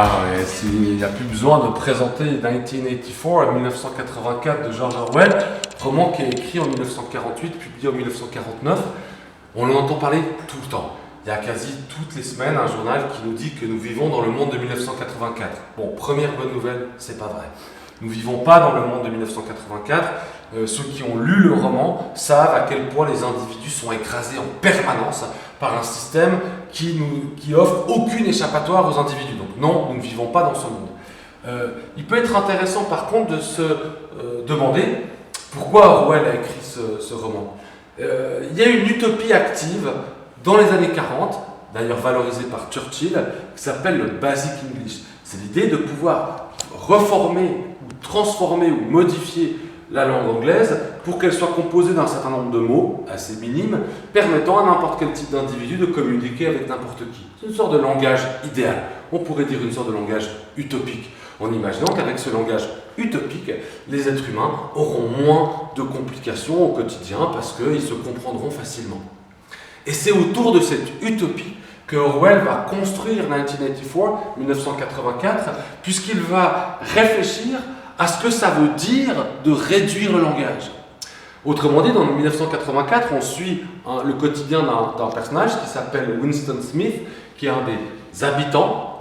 ouais, il n'y a plus besoin de présenter 1984, 1984 de George Orwell, roman qui est écrit en 1948, publié en 1949. On en entend parler tout le temps. Il y a quasi toutes les semaines un journal qui nous dit que nous vivons dans le monde de 1984. Bon, première bonne nouvelle, c'est pas vrai. Nous ne vivons pas dans le monde de 1984. Ceux qui ont lu le roman savent à quel point les individus sont écrasés en permanence par un système qui offre aucune échappatoire aux individus. Donc non, nous ne vivons pas dans ce monde. Il peut être intéressant par contre de se demander pourquoi Orwell a écrit ce roman. Il y a une utopie active dans les années 40, d'ailleurs valorisée par Churchill, qui s'appelle le Basic English. C'est l'idée de pouvoir reformer, ou transformer ou modifier la langue anglaise pour qu'elle soit composée d'un certain nombre de mots assez minimes, permettant à n'importe quel type d'individu de communiquer avec n'importe qui. C'est une sorte de langage idéal. On pourrait dire une sorte de langage utopique, en imaginant qu'avec ce langage utopique, les êtres humains auront moins de complications au quotidien parce qu'ils se comprendront facilement. Et c'est autour de cette utopie que Orwell va construire 1984, 1984, puisqu'il va réfléchir à ce que ça veut dire de réduire le langage. Autrement dit, dans 1984, on suit le quotidien d'un personnage qui s'appelle Winston Smith, qui est un des habitants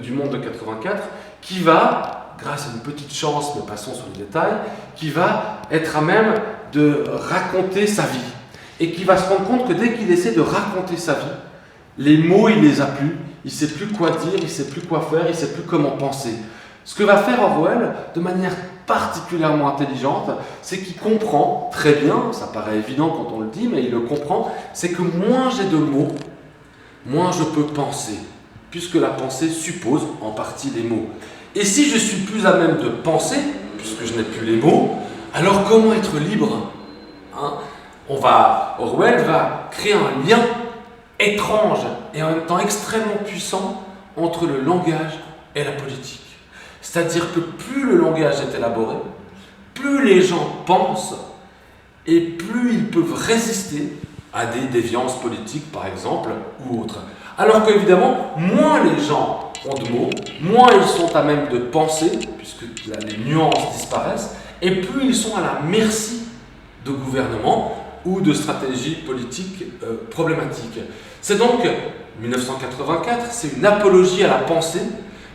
du monde de 84, qui va, grâce à une petite chance, mais passons sur les détails, qui va être à même de raconter sa vie. Et qui va se rendre compte que dès qu'il essaie de raconter sa vie, les mots, il les a plus, il ne sait plus quoi dire, il ne sait plus quoi faire, il ne sait plus comment penser. Ce que va faire Orwell, de manière particulièrement intelligente, c'est qu'il comprend très bien, ça paraît évident quand on le dit, mais il le comprend, c'est que moins j'ai de mots, moins je peux penser, puisque la pensée suppose en partie les mots. Et si je suis plus à même de penser, puisque je n'ai plus les mots, alors comment être libre, hein? Orwell va créer un lien étrange et en même temps extrêmement puissant entre le langage et la politique. C'est-à-dire que plus le langage est élaboré, plus les gens pensent et plus ils peuvent résister à des déviances politiques, par exemple, ou autres. Alors qu'évidemment, moins les gens ont de mots, moins ils sont à même de penser, puisque là, les nuances disparaissent, et plus ils sont à la merci de gouvernements ou de stratégies politiques problématiques. C'est donc 1984, c'est une apologie à la pensée,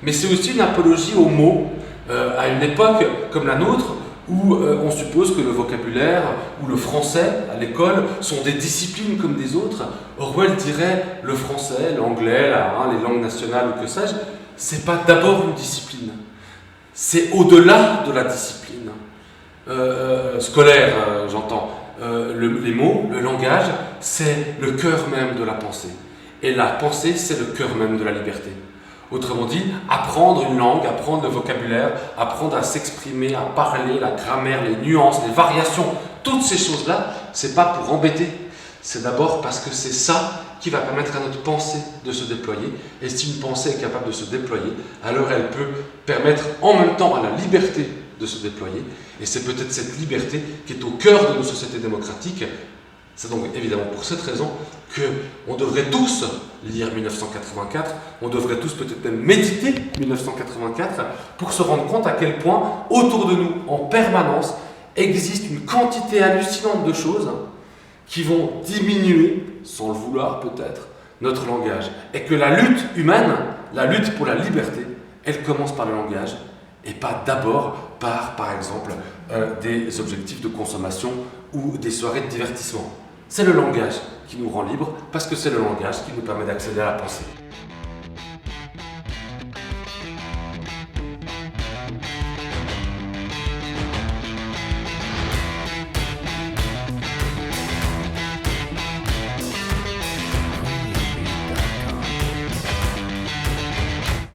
mais c'est aussi une apologie aux mots, à une époque comme la nôtre, où on suppose que le vocabulaire ou le français à l'école sont des disciplines comme des autres. Orwell dirait le français, l'anglais, les langues nationales ou que sais-je, c'est pas d'abord une discipline, c'est au-delà de la discipline scolaire, j'entends. Les mots, le langage, c'est le cœur même de la pensée. Et la pensée, c'est le cœur même de la liberté. Autrement dit, apprendre une langue, apprendre le vocabulaire, apprendre à s'exprimer, à parler, la grammaire, les nuances, les variations, toutes ces choses-là, c'est pas pour embêter. C'est d'abord parce que c'est ça qui va permettre à notre pensée de se déployer. Et si une pensée est capable de se déployer, alors elle peut permettre en même temps à la liberté de se déployer. Et c'est peut-être cette liberté qui est au cœur de nos sociétés démocratiques. C'est donc évidemment pour cette raison qu'on devrait tous lire 1984, on devrait tous peut-être même méditer 1984 pour se rendre compte à quel point autour de nous, en permanence, existe une quantité hallucinante de choses qui vont diminuer, sans le vouloir peut-être, notre langage. Et que la lutte humaine, la lutte pour la liberté, elle commence par le langage et pas d'abord par exemple, des objectifs de consommation ou des soirées de divertissement. C'est le langage qui nous rend libres parce que c'est le langage qui nous permet d'accéder à la pensée.